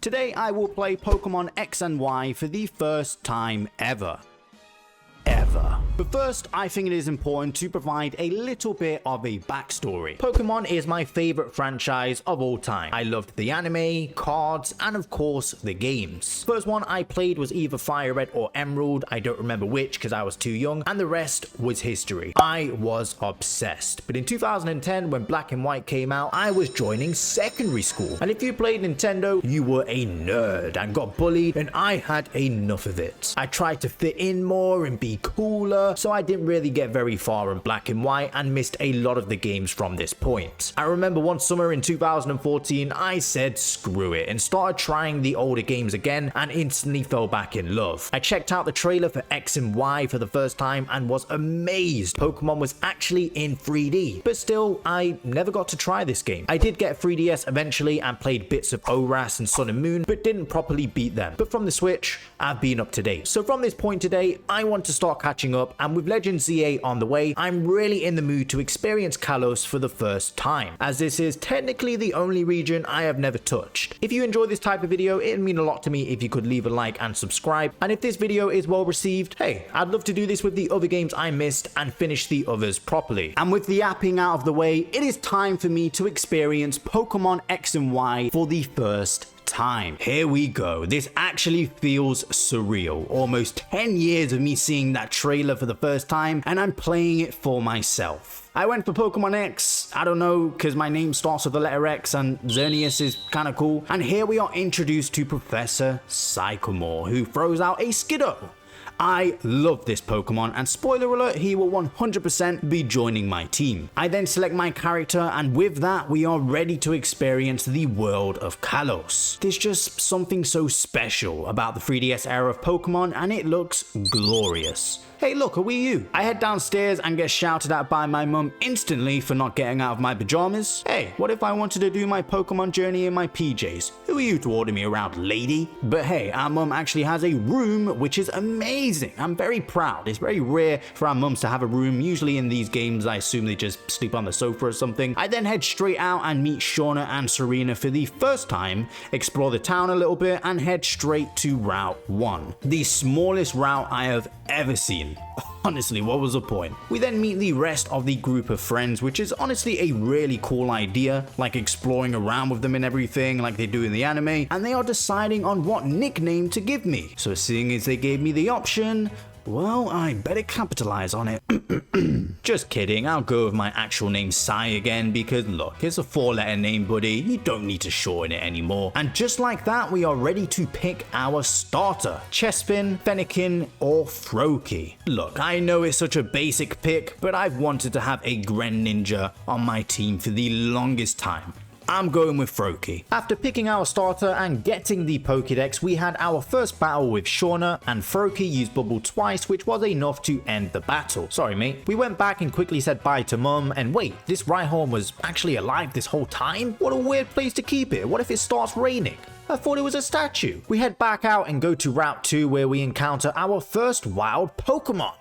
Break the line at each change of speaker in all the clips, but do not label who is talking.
Today I will play Pokemon X and Y for the first time ever. But first, I think it is important to provide a little bit of a backstory.
Pokemon is my favorite franchise of all time. I loved the anime, cards, and of course the games. First one I played was either Fire Red or Emerald, I don't remember which because I was too young, and the rest was history. I was obsessed. But in 2010 when Black and White came out, I was joining secondary school. And if you played Nintendo, you were a nerd and got bullied, and I had enough of it. I tried to fit in more and be cooler, so I didn't really get very far in Black and White and missed a lot of the games from this point. I remember one summer in 2014 I said screw it and started trying the older games again and instantly fell back in love. I checked out the trailer for X and Y for the first time and was amazed Pokemon was actually in 3D, but still I never got to try this game. I did get 3DS eventually and played bits of ORAS and Sun and Moon, but didn't properly beat them. But from the Switch, I've been up to date. So from this point today, I want to start catching up, and with Legend ZA on the way, I'm really in the mood to experience Kalos for the first time, as this is technically the only region I have never touched. If you enjoy this type of video, it'd mean a lot to me if you could leave a like and subscribe, and if this video is well received, hey, I'd love to do this with the other games I missed and finish the others properly.
And with the apping out of the way, it is time for me to experience Pokemon X and Y for the first time. Here we go. This actually feels surreal. Almost 10 years of me seeing that trailer for the first time, and I'm playing it for myself. I went for Pokemon X, I don't know, because my name starts with the letter X and Xerneas is kind of cool. And here we are introduced to Professor Sycamore, who throws out a Skiddo. I love this Pokemon, and spoiler alert, he will 100% be joining my team. I then select my character, and with that we are ready to experience the world of Kalos. There's just something so special about the 3DS era of Pokemon, and it looks glorious. Hey look, are we you? I head downstairs and get shouted at by my mum instantly for not getting out of my pajamas. Hey, what if I wanted to do my Pokemon journey in my PJs? Who are you to order me around, lady? But hey, our mum actually has a room which is amazing. I'm very proud. It's very rare for our mums to have a room. Usually in these games I assume they just sleep on the sofa or something. I then head straight out and meet Shauna and Serena for the first time, explore the town a little bit, and head straight to Route 1. The smallest route I have ever seen. Honestly, what was the point? We then meet the rest of the group of friends, which is honestly a really cool idea, like exploring around with them and everything like they do in the anime, and they are deciding on what nickname to give me. So seeing as they gave me the option, well, I better capitalize on it. Just kidding, I'll go with my actual name Sai again because look, it's a 4-letter name, buddy. You don't need to shorten it anymore. And just like that, we are ready to pick our starter. Chespin, Fennekin, or Froakie. Look, I know it's such a basic pick, but I've wanted to have a Greninja on my team for the longest time. I'm going with Froakie. After picking our starter and getting the Pokédex, we had our first battle with Shauna, and Froakie used Bubble twice, which was enough to end the battle. Sorry mate. We went back and quickly said bye to mum, and wait, this Rhyhorn was actually alive this whole time? What a weird place to keep it. What if it starts raining? I thought it was a statue. We head back out and go to Route 2 where we encounter our first wild Pokemon,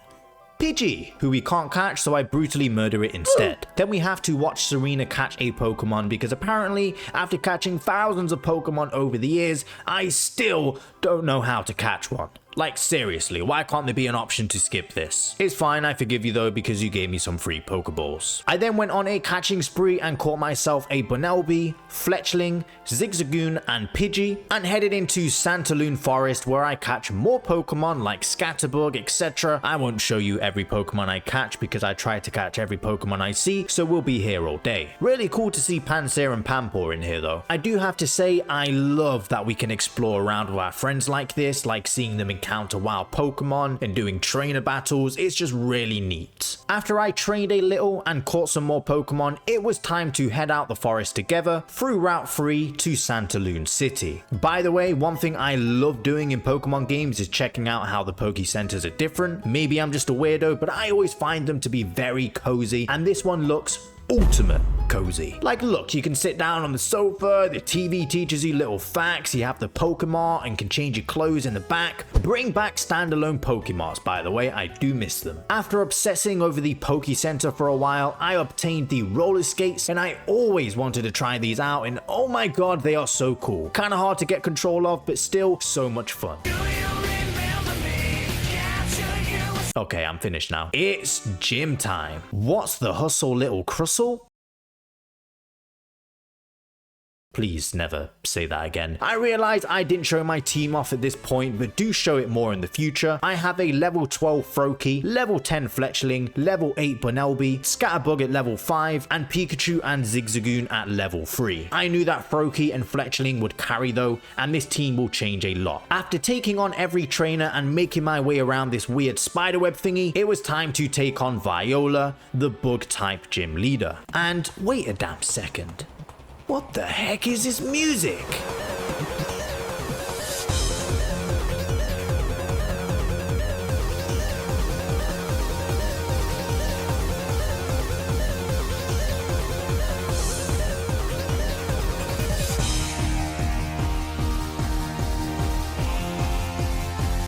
Pidgey, who we can't catch, so I brutally murder it instead. Then we have to watch Serena catch a Pokemon because apparently after catching thousands of Pokemon over the years, I still don't know how to catch one. Like seriously, why can't there be an option to skip this? It's fine, I forgive you though because you gave me some free Pokeballs. I then went on a catching spree and caught myself a Bunnelby, Fletchling, Zigzagoon and Pidgey, and headed into Santaloon Forest where I catch more Pokemon like Scatterbug, etc. I won't show you every Pokemon I catch because I try to catch every Pokemon I see, so we'll be here all day. Really cool to see Pansear and Pampor in here though. I do have to say I love that we can explore around with our friends like this, like seeing them encounter wild Pokemon and doing trainer battles. It's just really neat. After I trained a little and caught some more Pokemon, it was time to head out the forest together through Route 3 to Santaloon City. By the way, one thing I love doing in Pokemon games is checking out how the Poke Centers are different. Maybe I'm just a weirdo, but I always find them to be very cozy, and this one looks
ultimate cozy. Like, look, you can sit down on the sofa, the TV teaches you little facts, you have the Pokemon and can change your clothes in the back. Bring back standalone Pokemarts, by the way, I do miss them. After obsessing over the Poke Center for a while, I obtained the roller skates, and I always wanted to try these out, and oh my god, they are so cool. Kinda hard to get control of, but still so much fun. Okay, I'm finished now. It's gym time. What's the hustle, little Crustle? Please never say that again. I realize I didn't show my team off at this point, but do show it more in the future. I have a level 12 Froakie, level 10 Fletchling, level 8 Bunnelby, Scatterbug at level 5, and Pikachu and Zigzagoon at level 3. I knew that Froakie and Fletchling would carry though, and this team will change a lot. After taking on every trainer and making my way around this weird spiderweb thingy, it was time to take on Viola, the bug-type gym leader. And wait a damn second. What the heck is this music?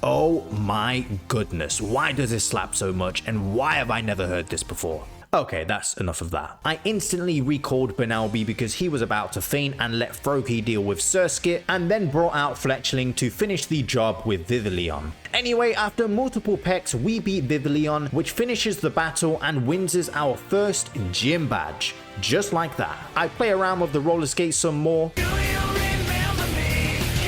Oh my goodness, why does this slap so much, and why have I never heard this before? Okay, that's enough of that. I instantly recalled Bunnelby because he was about to faint and let Froakie deal with Surskit, and then brought out Fletchling to finish the job with Vivillon. Anyway, after multiple pecks, we beat Vivillon, which finishes the battle and wins us our first gym badge. Just like that. I play around with the roller skates some more.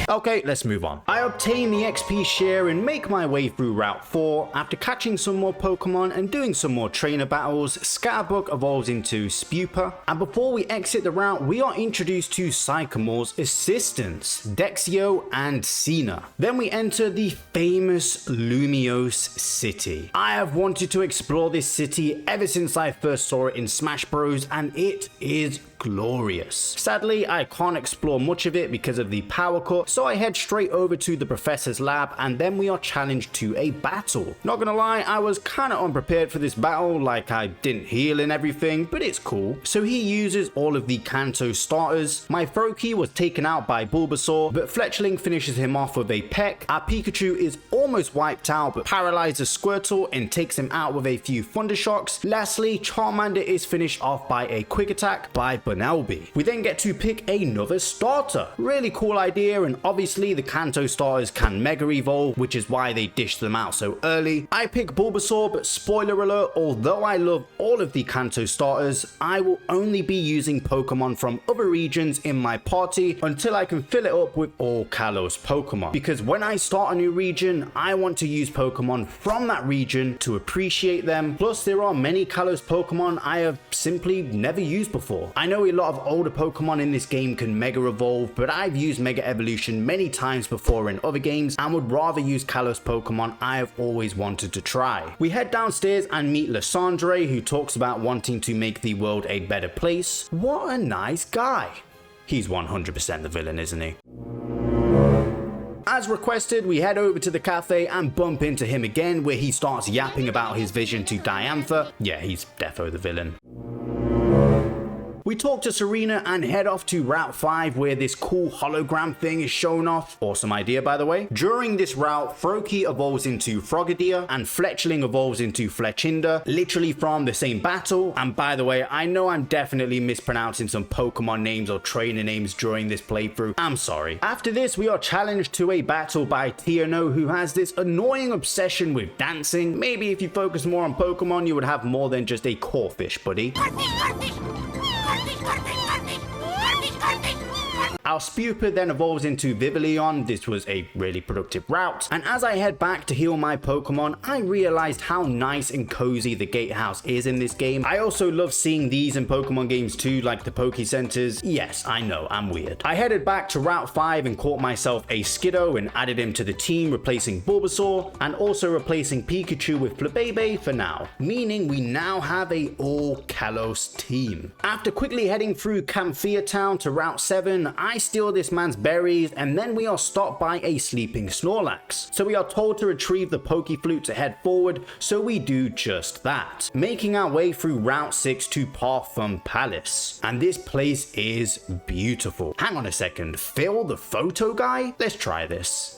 Okay, let's move on. I obtain the XP share and make my way through Route 4. After catching some more Pokemon and doing some more trainer battles, Scatterbug evolves into Spupa. And before we exit the route, we are introduced to Sycamore's assistants, Dexio and Cena. Then we enter the famous Lumiose City. I have wanted to explore this city ever since I first saw it in Smash Bros, and it is glorious. Sadly, I can't explore much of it because of the power cut, so I head straight over to the professor's lab, and then we are challenged to a battle. Not gonna lie, I was kinda unprepared for this battle, like I didn't heal and everything, but it's cool. So he uses all of the Kanto starters. My Froakie was taken out by Bulbasaur, but Fletchling finishes him off with a peck. Our Pikachu is almost wiped out, but paralyzes Squirtle and takes him out with a few Thunder Shocks. Lastly, Charmander is finished off by a quick attack by Bunnelby. We then get to pick another starter. Really cool idea, and obviously the Kanto starters can Mega Evolve, which is why they dished them out so early. I pick Bulbasaur, but spoiler alert, although I love all of the Kanto starters, I will only be using Pokemon from other regions in my party until I can fill it up with all Kalos Pokemon. Because when I start a new region, I want to use Pokemon from that region to appreciate them. Plus, there are many Kalos Pokemon I have simply never used before. I know a lot of older Pokemon in this game can Mega Evolve, but I've used Mega Evolution many times before in other games and would rather use Kalos Pokemon I have always wanted to try. We head downstairs and meet Lysandre, who talks about wanting to make the world a better place. What a nice guy. He's 100% the villain, isn't he? As requested, we head over to the cafe and bump into him again, where he starts yapping about his vision to Diantha. Yeah, he's defo the villain. We talk to Serena and head off to Route 5, where this cool hologram thing is shown off. Awesome idea, by the way. During this route, Froakie evolves into Frogadier and Fletchling evolves into Fletchinder, literally from the same battle. And by the way, I know I'm definitely mispronouncing some Pokemon names or trainer names during this playthrough. I'm sorry. After this, we are challenged to a battle by Tierno, who has this annoying obsession with dancing. Maybe if you focus more on Pokemon, you would have more than just a Corphish, buddy. Our Spupa then evolves into Vivillon. This was a really productive route. And as I head back to heal my Pokemon, I realized how nice and cozy the gatehouse is in this game. I also love seeing these in Pokemon games too, like the Poke Centers. Yes, I know, I'm weird. I headed back to Route 5 and caught myself a Skiddo and added him to the team, replacing Bulbasaur and also replacing Pikachu with Flabebe for now, meaning we now have a all Kalos team. After quickly heading through Camphia Town to Route 7, I
steal this man's berries, and then we are stopped by a sleeping Snorlax. So we are told to retrieve the Pokeflute to head forward, so we do just that, making our way through Route 6 to Parfum Palace. And this place is beautiful. Hang on a second, Phil the photo guy? Let's try this.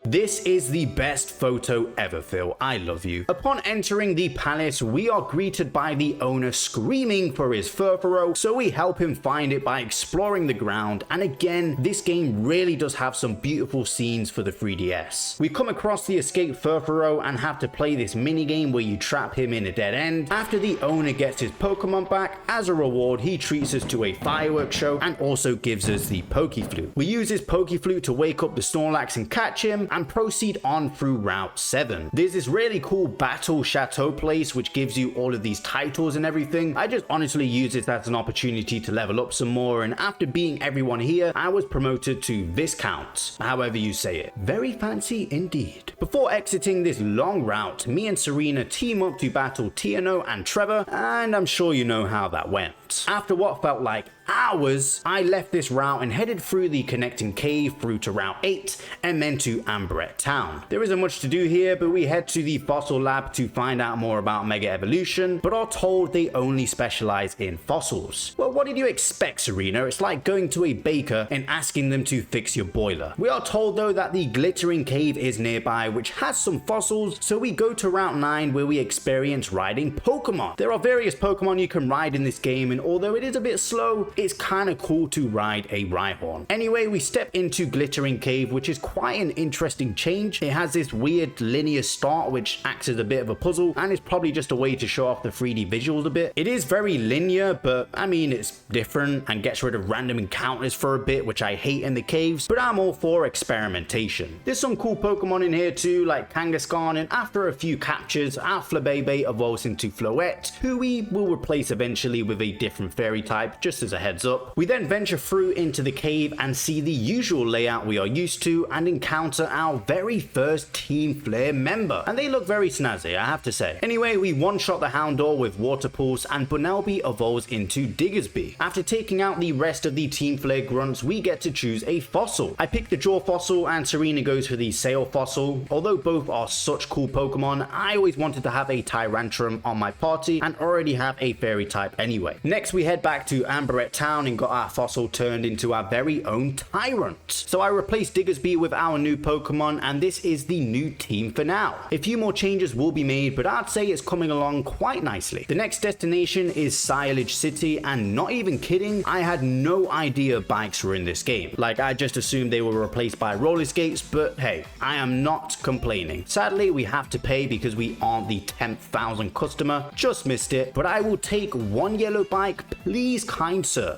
This is the best photo ever, Phil. I love you. Upon entering the palace, we are greeted by the owner screaming for his Furfuro, so we help him find it by exploring the ground. And again, this game really does have some beautiful scenes for the 3DS. We come across the escaped Furfuro and have to play this minigame where you trap him in a dead end. After the owner gets his Pokemon back, as a reward, he treats us to a fireworks show and also gives us the Pokeflute. We use his Pokeflute to wake up the Snorlax and catch him, and proceed on through Route 7. There's this really cool Battle Chateau place which gives you all of these titles and everything. I just honestly use it as an opportunity to level up some more, and after beating everyone here, I was promoted to Viscount, however you say it. Very fancy indeed. Before exiting this long route, me and Serena team up to battle Tierno and Trevor, and I'm sure you know how that went. After what felt like hours, I left this route and headed through the connecting cave through to Route 8 and then to Ambret Town. There isn't much to do here, but we head to the fossil lab to find out more about Mega Evolution, but are told they only specialize in fossils. Well, what did you expect, Serena? It's like going to a baker and asking them to fix your boiler. We are told though that the glittering cave is nearby, which has some fossils, so we go to Route 9 where we experience riding Pokemon. There are various Pokemon you can ride in this game, and although it is a bit slow, it's kind of cool to ride a Rhyhorn. Anyway, we step into Glittering Cave, which is quite an interesting change. It has this weird linear start which acts as a bit of a puzzle, and is probably just a way to show off the 3D visuals a bit. It is very linear, but I mean, it's different and gets rid of random encounters for a bit, which I hate in the caves, but I'm all for experimentation. There's some cool Pokemon in here too, like Kangaskhan, and after a few captures, our Flabébé evolves into Floette, who we will replace eventually with a different fairy type, just as a heads up. We then venture through into the cave and see the usual layout we are used to, and encounter our very first Team Flare member, and they look very snazzy, I have to say. Anyway, we one-shot the Houndour with Water Pulse, and Bunnelby evolves into Diggersby. After taking out the rest of the Team Flare grunts, we get to choose a fossil. I picked the Jaw fossil and Serena goes for the Sail fossil. Although both are such cool Pokemon, I always wanted to have a Tyrantrum on my party and already have a fairy type anyway. Next, we head back to Ambret Town and got our fossil turned into our very own Tyrant. So I replaced Diggersby with our new Pokemon, and this is the new team for now. A few more changes will be made, but I'd say it's coming along quite nicely. The next destination is Silage City, and not even kidding, I had no idea bikes were in this game. Like, I just assumed they were replaced by roller skates, but hey, I am not complaining. Sadly, we have to pay because we aren't the 10,000 customer. Just missed it, but I will take one yellow bike, please, kind sir.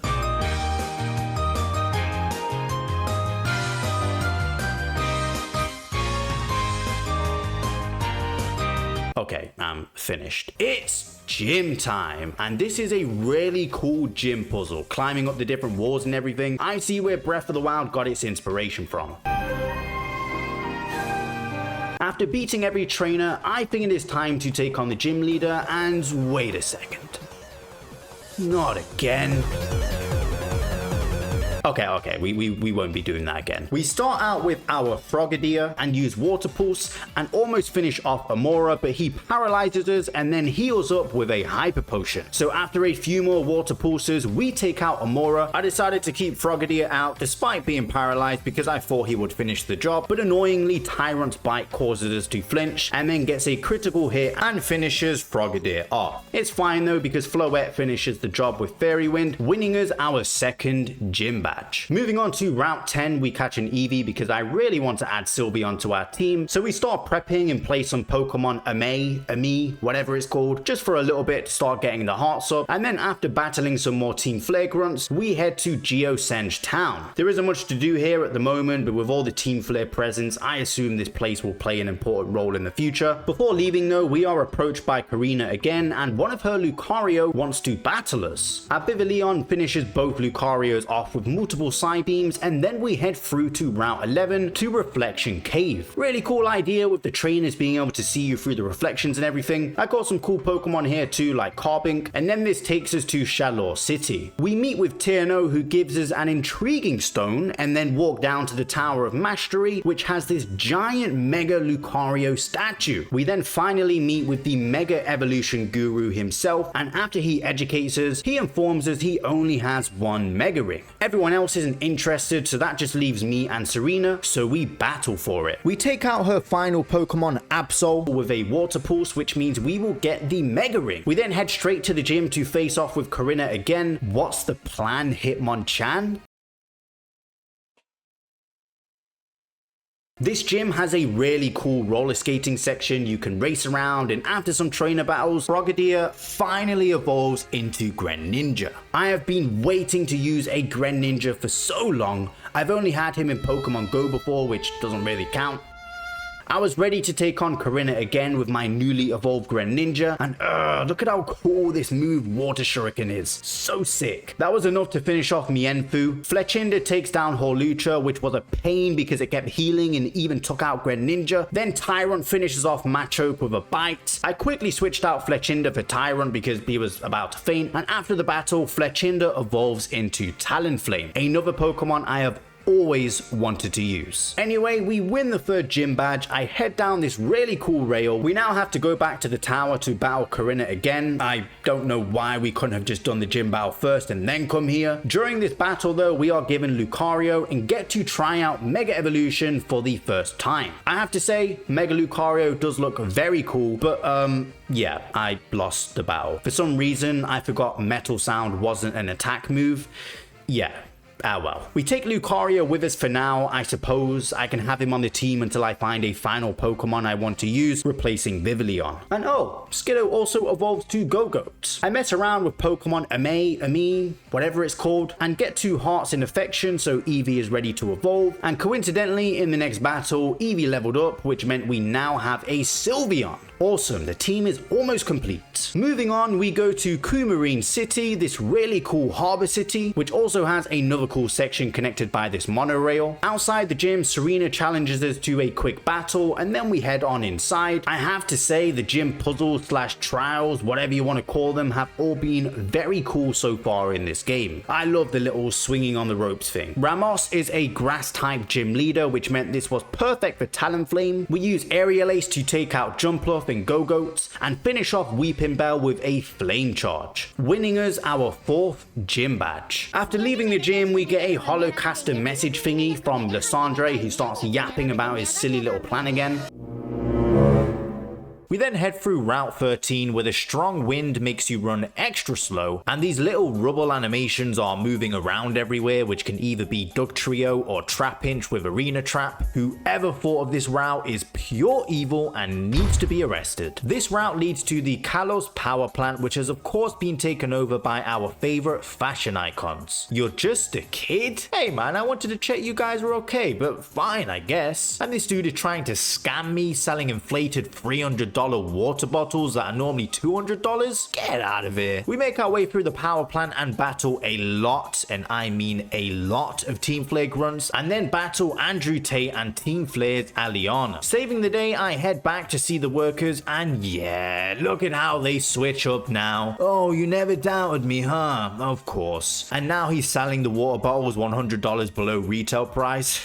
Okay, I'm finished. It's gym time, and this is a really cool gym puzzle, climbing up the different walls and everything. I see where Breath of the Wild got its inspiration from. After beating every trainer, I figured it's time to take on the gym leader, and wait a second. Not again. Okay, we won't be doing that again. We start out with our Frogadier and use Water Pulse and almost finish off Amora, but he paralyzes us and then heals up with a Hyper Potion. So after a few more Water Pulses, we take out Amora. I decided to keep Frogadier out despite being paralyzed because I thought he would finish the job, but annoyingly Tyrant's Bite causes us to flinch and then gets a critical hit and finishes Frogadier off. It's fine though because Floette finishes the job with Fairy Wind, winning us our second gym badge. Moving on to Route 10, we catch an Eevee because I really want to add Sylvie onto our team. So we start prepping and play some Pokemon Ami, whatever it's called, just for a little bit to start getting the hearts up. And then after battling some more Team Flare grunts, we head to Geosenge Town. There isn't much to do here at the moment, but with all the Team Flare presence, I assume this place will play an important role in the future. Before leaving though, we are approached by Karina again, and one of her Lucario wants to battle us. Our Vivillon finishes both Lucarios off with multiple side beams, and then we head through to Route 11 to Reflection Cave. Really cool idea with the trainers being able to see you through the reflections and everything. I got some cool Pokemon here too, like Carbink, and then this takes us to Shalor City. We meet with Tierno, who gives us an intriguing stone, and then walk down to the Tower of Mastery, which has this giant Mega Lucario statue. We then finally meet with the Mega Evolution Guru himself, and after he educates us, he informs us he only has one Mega Ring. Everyone else isn't interested, so that just leaves me and Serena, so we battle for it. We take out her final Pokemon, Absol, with a Water Pulse, which means we will get the Mega Ring. We then head straight to the gym to face off with Corinna again. What's the plan, Hitmonchan? This gym has a really cool roller skating section. You can race around, and after some trainer battles, Frogadier finally evolves into Greninja. I have been waiting to use a Greninja for so long. I've only had him in Pokemon Go before, which doesn't really count. I was ready to take on Corinna again with my newly evolved Greninja, and look at how cool this move Water Shuriken is. So sick. That was enough to finish off Mienfoo. Fletchinder takes down Hawlucha, which was a pain because it kept healing and even took out Greninja. Then Tyrant finishes off Machoke with a bite. I quickly switched out Fletchinder for Tyrant because he was about to faint, and after the battle, Fletchinder evolves into Talonflame, another Pokemon I have always wanted to use. Anyway, we win the third gym badge. I head down this really cool rail. We now have to go back to the tower to battle Corinna again. I don't know why we couldn't have just done the gym battle first and then come here. During this battle though, we are given Lucario and get to try out Mega Evolution for the first time. I have to say, Mega Lucario does look very cool, but yeah, I lost the battle. For some reason, I forgot Metal Sound wasn't an attack move. Yeah. Ah well. We take Lucario with us for now, I suppose. I can have him on the team until I find a final Pokemon I want to use, replacing Vivillon. And oh, Skiddo also evolves to Go-Goat. I mess around with Pokemon Ame, whatever it's called, and get 2 hearts in affection, so Eevee is ready to evolve. And coincidentally, in the next battle, Eevee leveled up, which meant we now have a Sylveon. Awesome, the team is almost complete. Moving on, we go to Coumarine City, this really cool harbor city, which also has another cool section connected by this monorail. Outside the gym, Serena challenges us to a quick battle, and then we head on inside. I have to say, the gym puzzles / trials, whatever you want to call them, have all been very cool so far in this game. I love the little swinging on the ropes thing. Ramos is a grass type gym leader, which meant this was perfect for Talonflame. We use Aerial Ace to take out Jumpluff and Go-Goats, and finish off Weeping Bell with a Flame Charge, winning us our 4th gym badge. After leaving the gym, we get a Holocaster message thingy from Lysandre, who starts yapping about his silly little plan again. We then head through Route 13 where the strong wind makes you run extra slow, and these little rubble animations are moving around everywhere, which can either be Dugtrio or Trapinch with Arena Trap. Whoever thought of this route is pure evil and needs to be arrested. This route leads to the Kalos power plant, which has of course been taken over by our favorite fashion icons. You're just a kid? Hey man, I wanted to check you guys were okay, but fine I guess. And this dude is trying to scam me, selling inflated $300 water bottles that are normally $200? Get out of here. We make our way through the power plant and battle a lot, and I mean a lot, of Team Flare grunts, and then battle Andrew Tate and Team Flare's Aliana. Saving the day, I head back to see the workers, and yeah, look at how they switch up now. Oh, you never doubted me, huh? Of course. And now he's selling the water bottles $100 below retail price.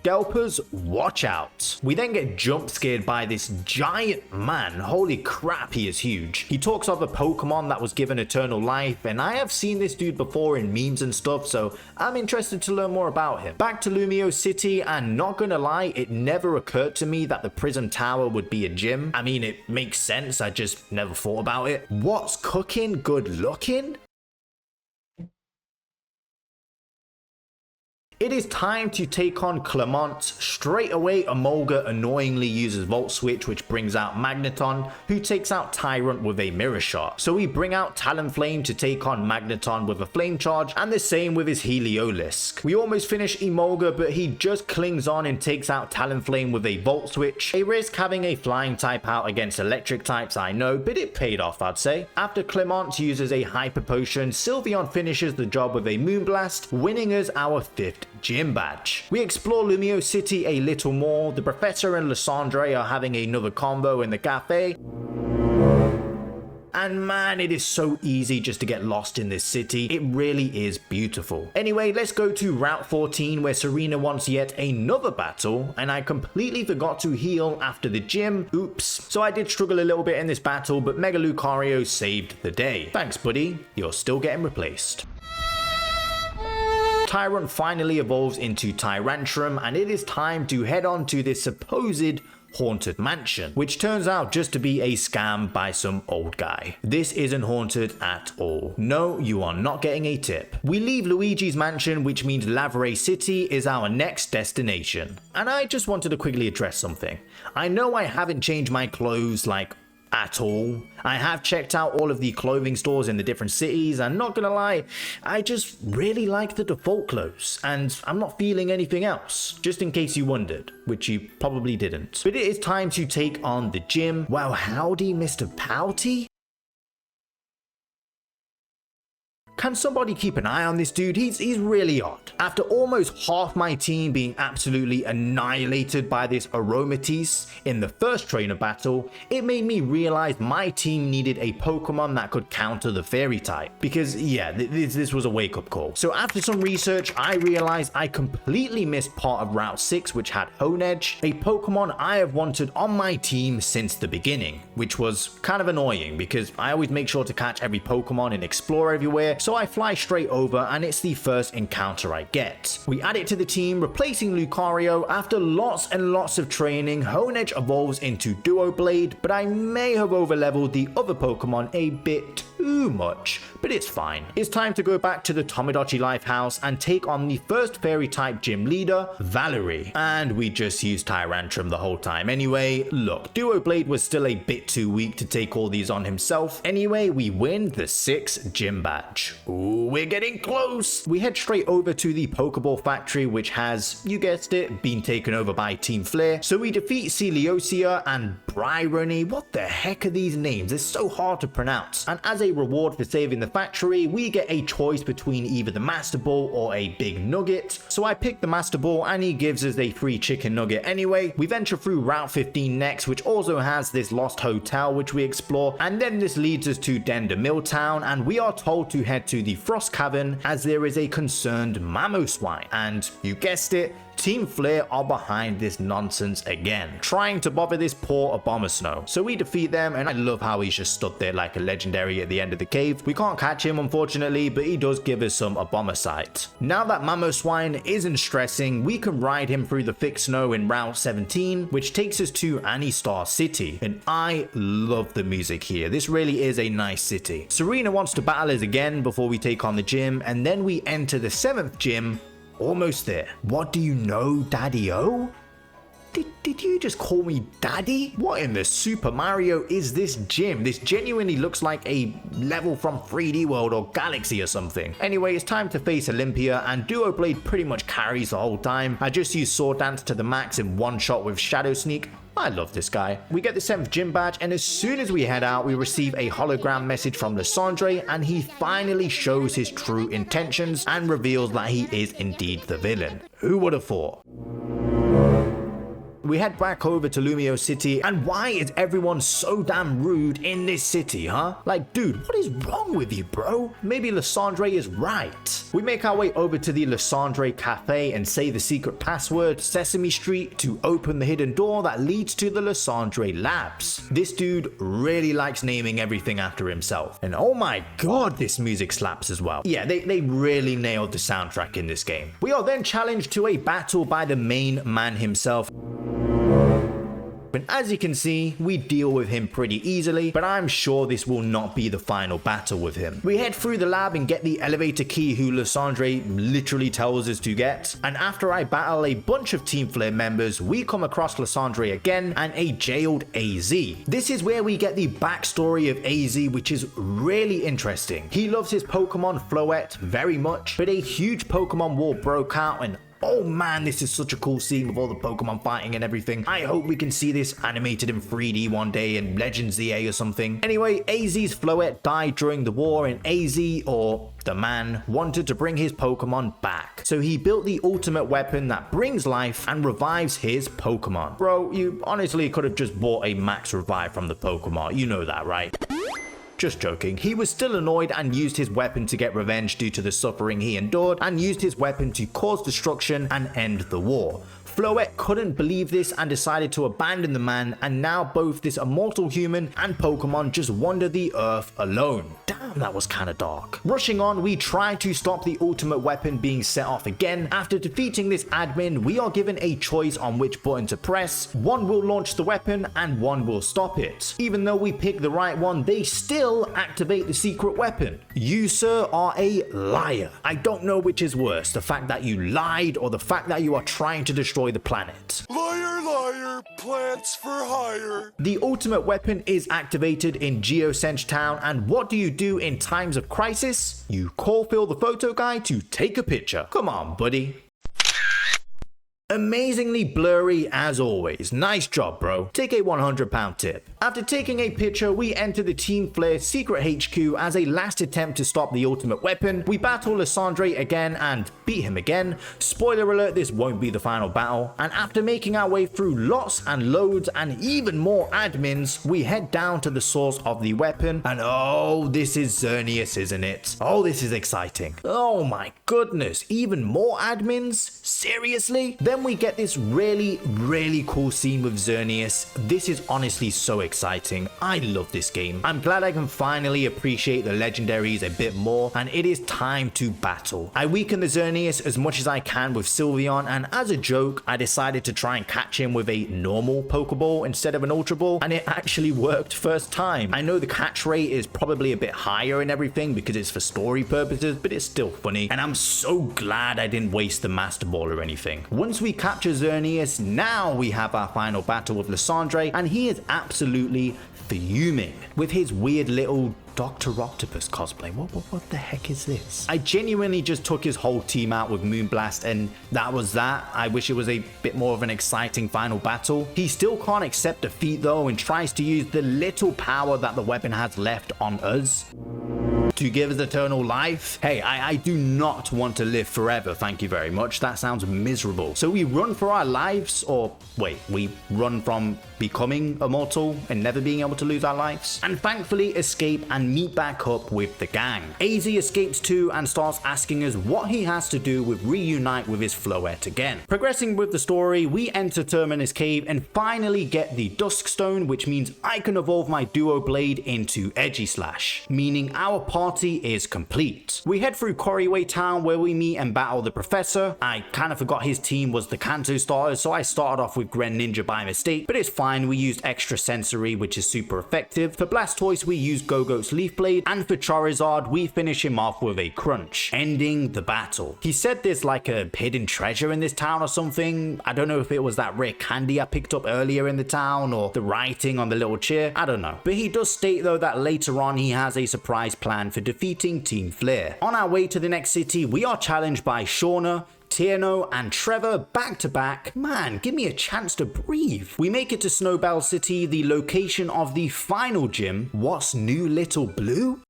Scalpers, watch out. We then get jump scared by this giant man. Holy crap, he is huge. He talks of a Pokemon that was given eternal life, and I have seen this dude before in memes and stuff, so I'm interested to learn more about him. Back to Lumio City, and not gonna lie, it never occurred to me that the prison tower would be a gym. I mean, it makes sense, I just never thought about it. What's cooking? Good looking?
It is time to take on Clement. Straight away, Emolga annoyingly uses Volt Switch, which brings out Magneton, who takes out Tyrant with a Mirror Shot. So we bring out Talonflame to take on Magneton with a Flame Charge, and the same with his Heliolisk. We almost finish Emolga, but he just clings on and takes out Talonflame with a Volt Switch. A risk having a flying type out against electric types, I know, but it paid off, I'd say. After Clement uses a Hyper Potion, Sylveon finishes the job with a Moonblast, winning us our 5th gym badge. We explore Lumio City a little more. The Professor and Lysandre are having another combo in the cafe. And man, it is so easy just to get lost in this city. It really is beautiful. Anyway, let's go to Route 14 where Serena wants yet another battle, and I completely forgot to heal after the gym. Oops. So I did struggle a little bit in this battle, but Mega Lucario saved the day. Thanks, buddy. You're still getting replaced. Tyrant finally evolves into Tyrantrum, and it is time to head on to this supposed haunted mansion, which turns out just to be a scam by some old guy. This isn't haunted at all. No, you are not getting a tip. We leave Luigi's mansion, which means Lavray City is our next destination. And I just wanted to quickly address something. I know I haven't changed my clothes like at all. I have checked out all of the clothing stores in the different cities, and not gonna lie, I just really like the default clothes, and I'm not feeling anything else, just in case you wondered, which you probably didn't. But it is time to take on the gym. Wow, howdy Mr. Pouty? Can somebody keep an eye on this dude? He's really odd. After almost half my team being absolutely annihilated by this Aromatisse in the first trainer battle, it made me realize my team needed a Pokemon that could counter the Fairy type. Because yeah, this was a wake-up call. So after some research, I realized I completely missed part of Route 6, which had Honedge, a Pokemon I have wanted on my team since the beginning, which was kind of annoying because I always make sure to catch every Pokemon and explore everywhere. So I fly straight over, and it's the first encounter I get. We add it to the team, replacing Lucario. After lots and lots of training, Honedge evolves into Duoblade, but I may have overleveled the other Pokemon a bit too much, but it's fine. It's time to go back to the Tomodachi Lifehouse and take on the first Fairy type gym leader, Valerie. And we just used Tyrantrum the whole time anyway. Look, Duoblade was still a bit too weak to take all these on himself. Anyway, we win the 6th gym badge. Ooh, we're getting close. We head straight over to the Pokeball factory, which has, you guessed it, been taken over by Team Flare. So we defeat Celiosia and Bryony. What the heck are these names? It's so hard to pronounce. And as a reward for saving the factory, we get a choice between either the Master Ball or a Big Nugget. So I pick the Master Ball, and he gives us a free chicken nugget anyway. We venture through Route 15 next, which also has this lost hotel which we explore, and then this leads us to Dender Milltown, and we are told to head to the Frost Cavern as there is a concerned Mamoswine. And you guessed it, Team Flare are behind this nonsense again, trying to bother this poor Abomasnow. So we defeat them, and I love how he's just stood there like a legendary at the end of the cave. We can't catch him unfortunately, but he does give us some Abomasite. Now that Mamoswine isn't stressing, we can ride him through the thick snow in Route 17, which takes us to Anistar City. And I love the music here. This really is a nice city. Serena wants to battle us again before we take on the gym, and then we enter the 7th gym. Almost there. What do you know, Daddy-O? Did you just call me Daddy? What in the Super Mario is this gym? This genuinely looks like a level from 3D World or Galaxy or something. Anyway, it's time to face Olympia, and Duoblade pretty much carries the whole time. I just used Sword Dance to the max in one shot with Shadow Sneak. I love this guy. We get the 7th gym badge, and as soon as we head out, we receive a hologram message from Lysandre, and he finally shows his true intentions and reveals that he is indeed the villain. Who would have thought? We head back over to Lumio City, and why is everyone so damn rude in this city, huh? Like, dude, what is wrong with you, bro? Maybe Lysandre is right. We make our way over to the Lysandre Cafe and say the secret password, Sesame Street, to open the hidden door that leads to the Lysandre Labs. This dude really likes naming everything after himself. And oh my god, this music slaps as well. Yeah, they really nailed the soundtrack in this game. We are then challenged to a battle by the main man himself. And as you can see, we deal with him pretty easily, but I'm sure this will not be the final battle with him. We head through the lab and get the elevator key who Lysandre literally tells us to get, and after I battle a bunch of Team Flare members, we come across Lysandre again and a jailed AZ. This is where we get the backstory of AZ, which is really interesting. He loves his Pokemon Floette very much, but a huge Pokemon war broke out, and oh man, this is such a cool scene with all the Pokemon fighting and everything. I hope we can see this animated in 3D one day in Legends EA or something. Anyway, AZ's Floette died during the war, and AZ, or the man, wanted to bring his Pokemon back. So he built the ultimate weapon that brings life and revives his Pokemon. Bro, you honestly could have just bought a max revive from the Pokemon. You know that, right? Just joking. He was still annoyed and used his weapon to get revenge due to the suffering he endured, and used his weapon to cause destruction and end the war. Floette couldn't believe this and decided to abandon the man, and now both this immortal human and Pokemon just wander the earth alone. Damn, that was kinda dark. Rushing on, we try to stop the ultimate weapon being set off again. After defeating this admin, we are given a choice on which button to press. One will launch the weapon and one will stop it. Even though we pick the right one, they still activate the secret weapon. You, sir, are a liar. I don't know which is worse, the fact that you lied or the fact that you are trying to destroy the planet.
Liar, liar, plants for hire.
The ultimate weapon is activated in Geosense Town, and what do you do in times of crisis? You call Phil the photo guy to take a picture. Come on, buddy. Amazingly blurry as always. Nice job, bro. Take a £100 tip. After taking a picture, we enter the Team Flare secret HQ as a last attempt to stop the ultimate weapon. We battle Lysandre again and beat him again. Spoiler alert, this won't be the final battle. And after making our way through lots and loads and even more admins, we head down to the source of the weapon. And oh, this is Xerneas, isn't it? Oh, this is exciting. Oh my goodness, even more admins? Seriously? Then we get this really cool scene with Xerneas. This is honestly so exciting. I love this game. I'm glad I can finally appreciate the legendaries a bit more, and it is time to battle. I weaken the Xerneas as much as I can with Sylveon, and as a joke, I decided to try and catch him with a normal Pokeball instead of an Ultra Ball, and it actually worked first time. I know the catch rate is probably a bit higher and everything because it's for story purposes, but it's still funny, and I'm so glad I didn't waste the Master Ball or anything. Once we capture Xerneas, now we have our final battle with Lysandre, and he is absolutely fuming with his weird little Dr. Octopus cosplay. What the heck is this? I genuinely just took his whole team out with Moonblast, and that was that. I wish it was a bit more of an exciting final battle. He still can't accept defeat though, and tries to use the little power that the weapon has left on us to give us eternal life. Hey, I do not want to live forever, thank you very much. That sounds miserable. So we run for our lives, or wait, we run from becoming immortal and never being able to lose our lives, and thankfully escape and meet back up with the gang. AZ escapes too and starts asking us what he has to do with reunite with his Floette again. Progressing with the story, we enter Terminus Cave and finally get the Dusk Stone, which means I can evolve my Duo Blade into Aegislash, meaning our party is complete. We head through Corriway Town where we meet and battle the Professor. I kind of forgot his team was the Kanto starters, so I started off with Greninja by mistake, but it's fine. We used Extra Sensory, which is super effective. For Blastoise, we used Go-Go's Leaf Blade, and for Charizard, we finish him off with a Crunch, ending the battle. He said there's like a hidden treasure in this town or something. I don't know if it was that rare candy I picked up earlier in the town or the writing on the little chair. I don't know. But he does state though that later on he has a surprise plan for defeating Team Flare. On our way to the next city, we are challenged by Shauna, Tierno and Trevor back to back. Man, give me a chance to breathe. We make it to Snowbell City, the location of the final gym. What's new, Little Blue?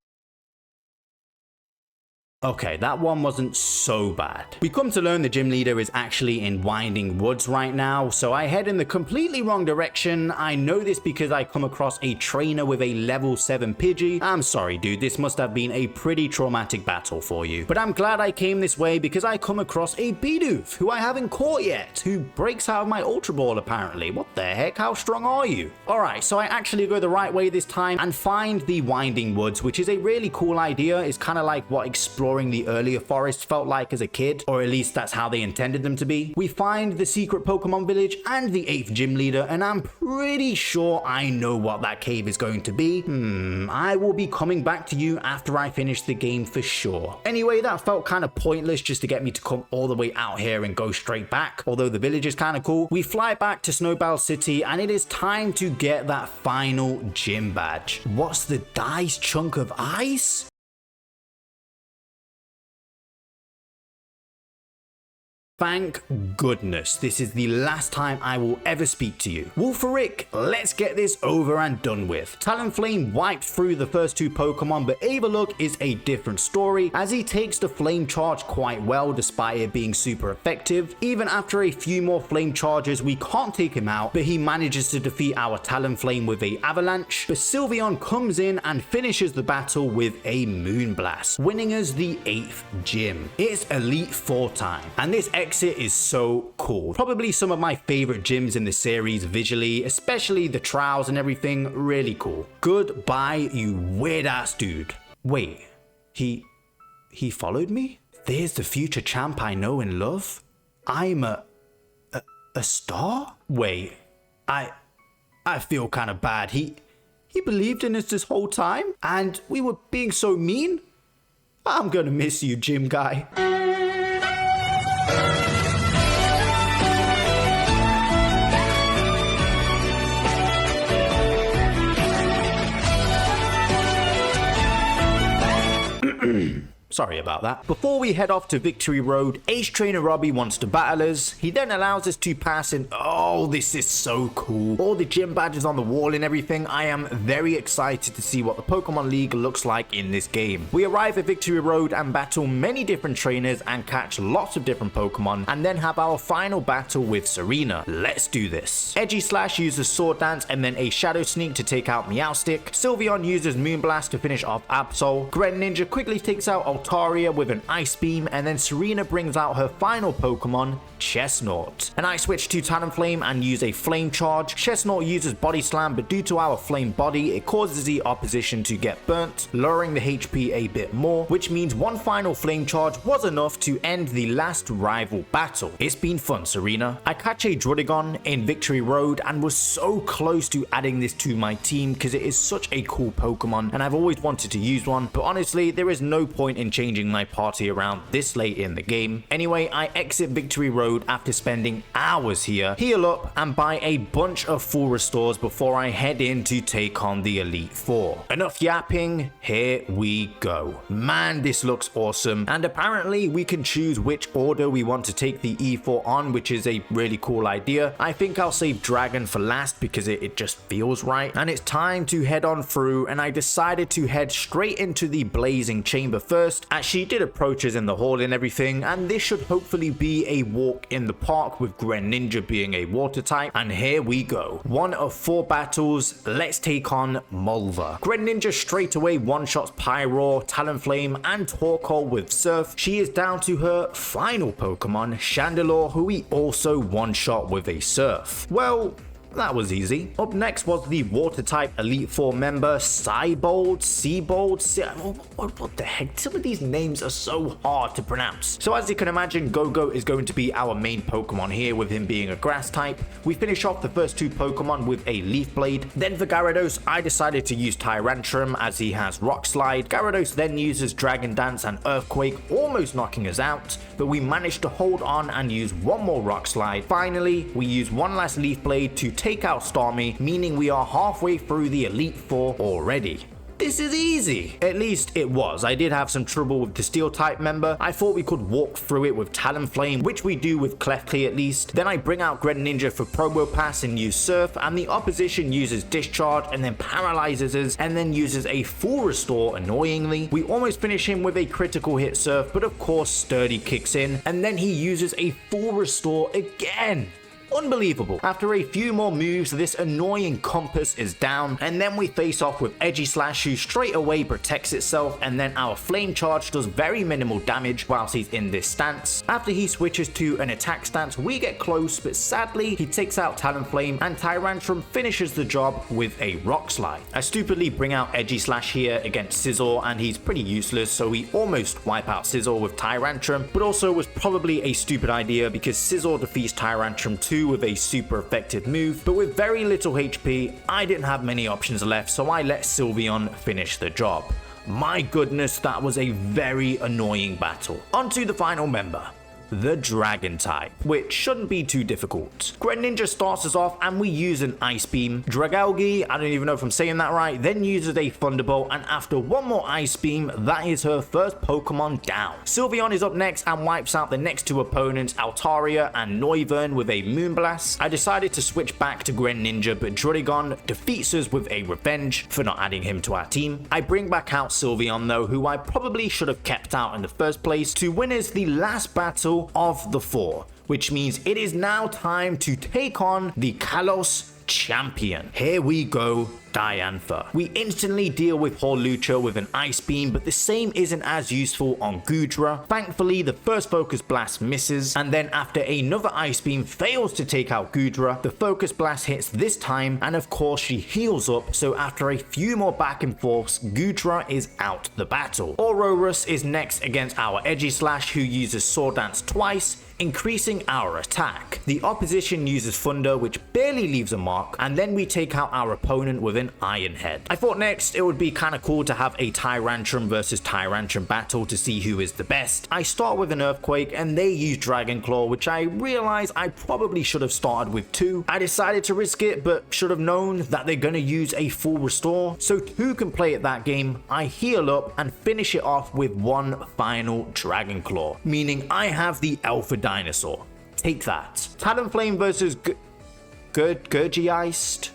Okay, that one wasn't so bad. We come to learn the gym leader is actually in Winding Woods right now, so I head in the completely wrong direction. I know this because I come across a trainer with a level 7 Pidgey. I'm sorry dude, this must have been a pretty traumatic battle for you. But I'm glad I came this way because I come across a Bidoof, who I haven't caught yet, who breaks out of my Ultra Ball apparently. What the heck, how strong are you? Alright, so I actually go the right way this time and find the Winding Woods, which is a really cool idea. It's kind of like what Explorer exploring the earlier forests felt like as a kid, or at least that's how they intended them to be. We find the secret Pokemon village and the 8th gym leader, and I'm pretty sure I know what that cave is going to be. I will be coming back to you after I finish the game for sure. Anyway, that felt kind of pointless just to get me to come all the way out here and go straight back, although the village is kind of cool. We fly back to Snowbell City and it is time to get that final gym badge. What's the dice chunk of ice? Thank goodness this is the last time I will ever speak to you. Wolferic, let's get this over and done with. Talonflame wiped through the first 2 Pokemon, but Avalugg is a different story as he takes the Flame Charge quite well despite it being super effective. Even after a few more Flame Charges, we can't take him out, but he manages to defeat our Talonflame with a Avalanche. But Sylveon comes in and finishes the battle with a Moonblast, winning us the 8th gym. It's Elite 4 time, and this exit is so cool. Probably some of my favorite gyms in the series visually, especially the trials and everything, really cool. Goodbye, you weird ass dude. Wait, he followed me? There's the future champ I know and love? I'm a star? Wait, I feel kind of bad. He believed in us this whole time and we were being so mean? I'm gonna miss you, gym guy. Sorry about that. Before we head off to Victory Road, Ace Trainer Robbie wants to battle us. He then allows us to pass in. Oh, this is so cool. All the gym badges on the wall and everything. I am very excited to see what the Pokemon League looks like in this game. We arrive at Victory Road and battle many different trainers and catch lots of different Pokemon, and then have our final battle with Serena. Let's do this. Edgy Slash uses Sword Dance and then a Shadow Sneak to take out Meowstic. Sylveon uses Moonblast to finish off Absol. Greninja quickly takes out Altaria with an Ice Beam, and then Serena brings out her final Pokemon, Chestnut. And I switch to Talonflame and use a Flame Charge. Chestnut uses Body Slam, but due to our Flame Body, it causes the opposition to get burnt, lowering the HP a bit more, which means one final Flame Charge was enough to end the last rival battle. It's been fun, Serena. I catch a Druddigon in Victory Road and was so close to adding this to my team because it is such a cool Pokemon and I've always wanted to use one, but honestly, there is no point in changing my party around this late in the game. Anyway, I exit Victory Road after spending hours here, heal up and buy a bunch of full restores before I head in to take on the Elite Four. Enough yapping, here we go. Man, this looks awesome, and apparently we can choose which order we want to take the E4 on, which is a really cool idea. I think I'll save Dragon for last because it just feels right, and it's time to head on through, and I decided to head straight into the Blazing Chamber first, as she did approach us in the hall and everything, and this should hopefully be a walk in the park with Greninja being a water type, and here we go. One of 4 battles, let's take on Mulva. Greninja straight away one-shots Pyroar, Talonflame, and Torkoal with Surf. She is down to her final Pokemon, Chandelure, who we also one-shot with a Surf. Well, that was easy. Up next was the water type Elite Four member, Seabold. What the heck? Some of these names are so hard to pronounce. So as you can imagine, Go-Go is going to be our main Pokemon here, with him being a grass type. We finish off the first 2 Pokemon with a Leaf Blade. Then for Gyarados, I decided to use Tyrantrum as he has Rock Slide. Gyarados then uses Dragon Dance and Earthquake, almost knocking us out, but we managed to hold on and use one more Rock Slide. Finally, we use one last Leaf Blade to take out Starmie, meaning we are halfway through the Elite Four already. This is easy. At least it was. I did have some trouble with the Steel type member. I thought we could walk through it with Talonflame, which we do with Clefairy at least. Then I bring out Greninja for Probopass and use Surf, and the opposition uses Discharge and then paralyzes us and then uses a full restore annoyingly. We almost finish him with a critical hit Surf, but of course Sturdy kicks in and then he uses a full restore again. Unbelievable. After a few more moves, this annoying compass is down, and then we face off with Edgy Slash, who straight away protects itself, and then our Flame Charge does very minimal damage whilst he's in this stance. After he switches to an attack stance, we get close, but sadly, he takes out Talonflame, and Tyrantrum finishes the job with a Rock Slide. I stupidly bring out Edgy Slash here against Scizor, and he's pretty useless, so we almost wipe out Scizor with Tyrantrum, but also was probably a stupid idea because Scizor defeats Tyrantrum too with a super effective move, but with very little HP, I didn't have many options left, so I let Sylveon finish the job. My goodness, that was a very annoying battle. On to the final member, the Dragon type, which shouldn't be too difficult. Greninja starts us off and we use an Ice Beam. Dragalge, I don't even know if I'm saying that right, then uses a Thunderbolt, and after one more Ice Beam, that is her first Pokemon down. Sylveon is up next and wipes out the next two opponents, Altaria and Noivern, with a Moonblast. I decided to switch back to Greninja, but Druddigon defeats us with a Revenge for not adding him to our team. I bring back out Sylveon though, who I probably should have kept out in the first place, to win us the last battle of the 4, which means it is now time to take on the Kalos champion. Here we go, Diantha. We instantly deal with Hawlucha with an Ice Beam, but the same isn't as useful on Goodra. Thankfully, the first Focus Blast misses, and then after another Ice Beam fails to take out Goodra, the Focus Blast hits this time, and of course she heals up, so after a few more back and forths, Goodra is out the battle. Aurorus is next against our Edgy Slash, who uses Sword Dance twice, increasing our attack. The opposition uses Thunder, which barely leaves a mark, and then we take out our opponent with an Iron Head. I thought next it would be kind of cool to have a Tyrantrum versus Tyrantrum battle to see who is the best. I start with an Earthquake and they use Dragon Claw, which I realize I probably should have started with 2. I decided to risk it, but should have known that they're going to use a full restore, so 2 can play at that game. I heal up and finish it off with one final Dragon Claw, meaning I have the Alpha Dinosaur. Take that. Talonflame versus Gurgiest.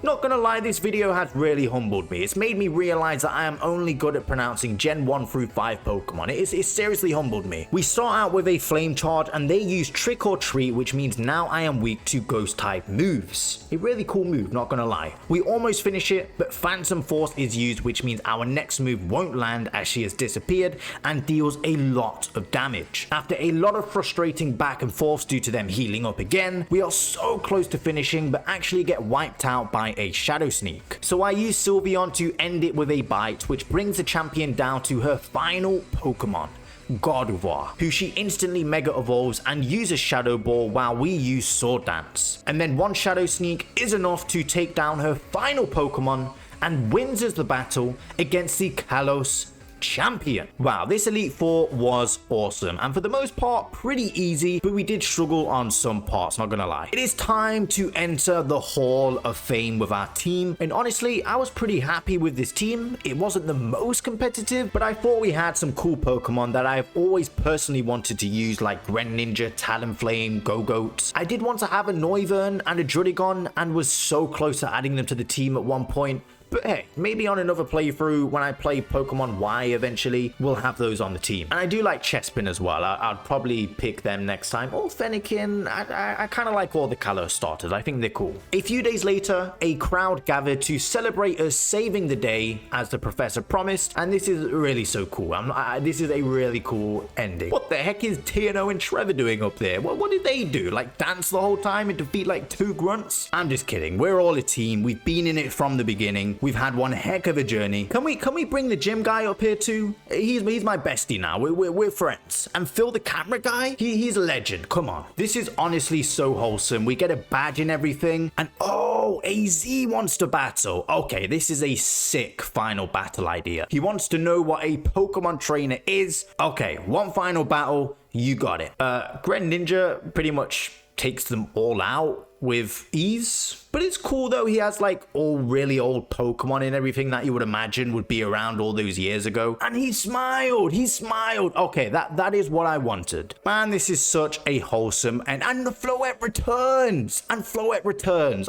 Not gonna lie, this video has really humbled me. It's made me realize that I am only good at pronouncing Gen 1 through 5 Pokemon. It's seriously humbled me. We start out with a Flame Charge and they use Trick or Treat, which means now I am weak to Ghost type moves. A really cool move, not gonna lie. We almost finish it, but Phantom Force is used, which means our next move won't land as she has disappeared and deals a lot of damage. After a lot of frustrating back and forths due to them healing up again, we are so close to finishing, but actually get wiped out by a Shadow Sneak. So I use Sylveon to end it with a Bite, which brings the champion down to her final Pokemon, Gardevoir, who she instantly Mega Evolves and uses Shadow Ball while we use Sword Dance. And then one Shadow Sneak is enough to take down her final Pokemon and wins us the battle against the Kalos champion. Wow, this Elite Four was awesome, and for the most part pretty easy, but we did struggle on some parts, not gonna lie. It is time to enter the Hall of Fame with our team, and honestly I was pretty happy with this team. It wasn't the most competitive, but I thought we had some cool Pokemon that I've always personally wanted to use, like Greninja, Talonflame, Go-Goat. I did want to have a Noivern and a Druddigon and was so close to adding them to the team at one point. But hey, maybe on another playthrough when I play Pokemon Y eventually, we'll have those on the team. And I do like Chespin as well. I'd probably pick them next time. Or Fennekin. I kind of like all the Kalos starters. I think they're cool. A few days later, a crowd gathered to celebrate us saving the day as the professor promised. And this is really so cool. This is a really cool ending. What the heck is Tierno and Trevor doing up there? What did they do? Like dance the whole time and defeat like 2 grunts? I'm just kidding. We're all a team. We've been in it from the beginning. We've had one heck of a journey. Can we bring the gym guy up here too? He's my bestie now. We're friends. And Phil the camera guy, he's a legend. Come on. This is honestly so wholesome. We get a badge and everything. And oh, AZ wants to battle. Okay, this is a sick final battle idea. He wants to know what a Pokemon trainer is. Okay, one final battle. You got it. Greninja pretty much takes them all out. with ease. But it's cool though, he has like all really old Pokemon and everything that you would imagine would be around all those years ago. And he smiled. Okay, that is what I wanted. Man, this is such a wholesome, and the Floette returns.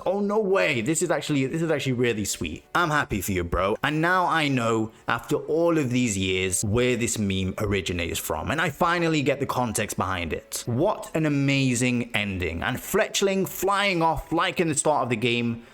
Oh, no way. This is actually really sweet. I'm happy for you, bro. And now I know, after all of these years, where this meme originates from. And I finally get the context behind it. What an amazing ending. And Fletchling flying off like in the start of the game.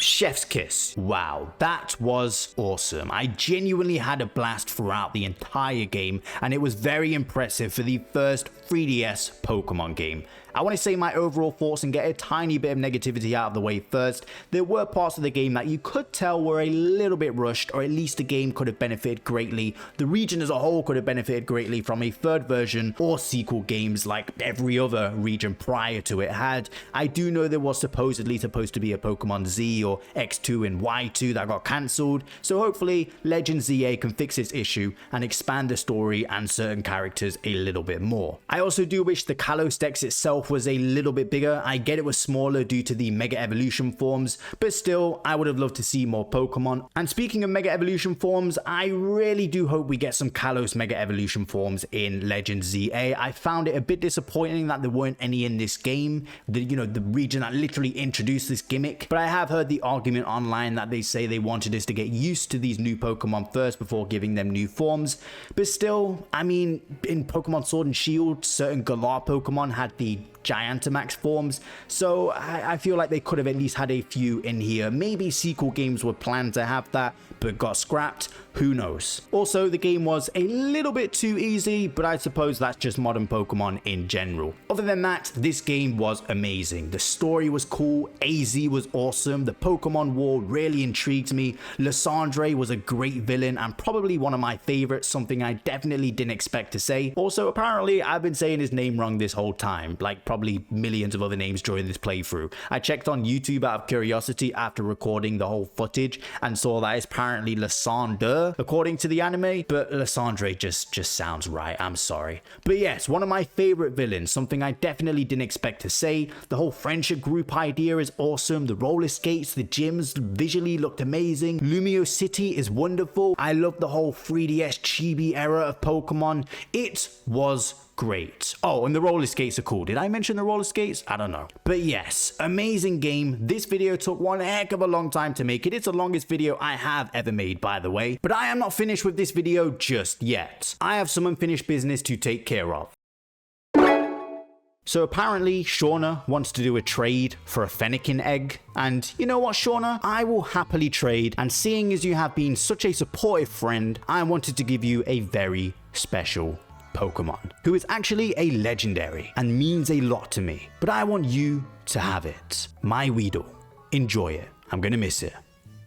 Chef's kiss. Wow, that was awesome. I genuinely had a blast throughout the entire game, and it was very impressive for the first 3DS Pokemon game. I want to say my overall thoughts and get a tiny bit of negativity out of the way first. There were parts of the game that you could tell were a little bit rushed, or at least the game could have benefited greatly. The region as a whole could have benefited greatly from a third version or sequel games like every other region prior to it had. I do know there was supposedly supposed to be a Pokemon Z or X2 and Y2 that got cancelled, so hopefully Legend ZA can fix this issue and expand the story and certain characters a little bit more. I also do wish the Kalos Dex itself was a little bit bigger. I get it was smaller due to the Mega Evolution forms, but still, I would have loved to see more Pokemon. And speaking of Mega Evolution forms, I really do hope we get some Kalos Mega Evolution forms in Legend ZA. I found it a bit disappointing that there weren't any in this game, the region that literally introduced this gimmick, but I have heard the argument online that they say they wanted us to get used to these new Pokemon first before giving them new forms. But still, I mean, in Pokemon Sword and Shield, certain Galar Pokemon had the Gigantamax forms, so I feel like they could have at least had a few in here. Maybe sequel games were planned to have that, but got scrapped. Who knows? Also, the game was a little bit too easy, but I suppose that's just modern Pokemon in general. Other than that, this game was amazing. The story was cool, AZ was awesome, the Pokemon War really intrigued me, Lysandre was a great villain and probably one of my favorites, something I definitely didn't expect to say. Also, apparently, I've been saying his name wrong this whole time, like probably millions of other names during this playthrough. I checked on YouTube out of curiosity after recording the whole footage and saw that it's apparently Lysander according to the anime, but Lysandre just sounds right. I'm sorry. But yes, one of my favorite villains, something I definitely didn't expect to say. The whole friendship group idea is awesome. The roller skates, the gyms visually looked amazing. Lumio City is wonderful. I love the whole 3DS chibi era of Pokemon. It was great. Oh, and the roller skates are cool. Did I mention the roller skates? I don't know. But yes, amazing game. This video took one heck of a long time to make it. It's the longest video I have ever made, by the way. But I am not finished with this video just yet. I have some unfinished business to take care of. So apparently, Shauna wants to do a trade for a Fennekin egg. And you know what, Shauna? I will happily trade. And seeing as you have been such a supportive friend, I wanted to give you a very special Pokemon, who is actually a legendary and means a lot to me. But I want you to have it. My Weedle. Enjoy it. I'm gonna miss it.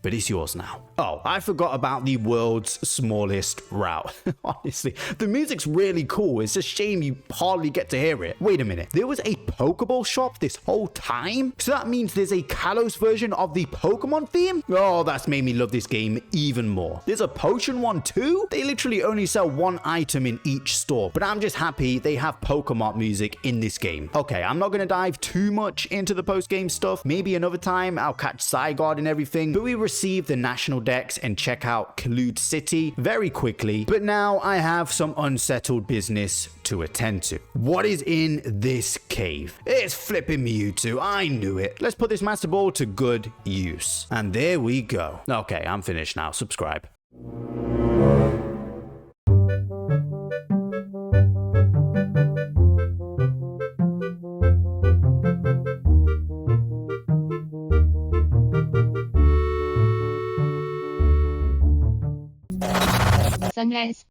But it's yours now. Oh, I forgot about the world's smallest route. Honestly, the music's really cool. It's a shame you hardly get to hear it. Wait a minute. There was a Pokeball shop this whole time? So that means there's a Kalos version of the Pokemon theme? Oh, that's made me love this game even more. There's a potion one too? They literally only sell one item in each store, but I'm just happy they have Pokemon music in this game. Okay, I'm not gonna dive too much into the post-game stuff. Maybe another time I'll catch Zygarde and everything, but we receive the National Dex and check out Kalut City very quickly. But now I have some unsettled business to attend to. What is in this cave? It's flipping Mewtwo. I knew it. Let's put this Master Ball to good use. And there we go. Okay, I'm finished now. Subscribe.
Sunrise.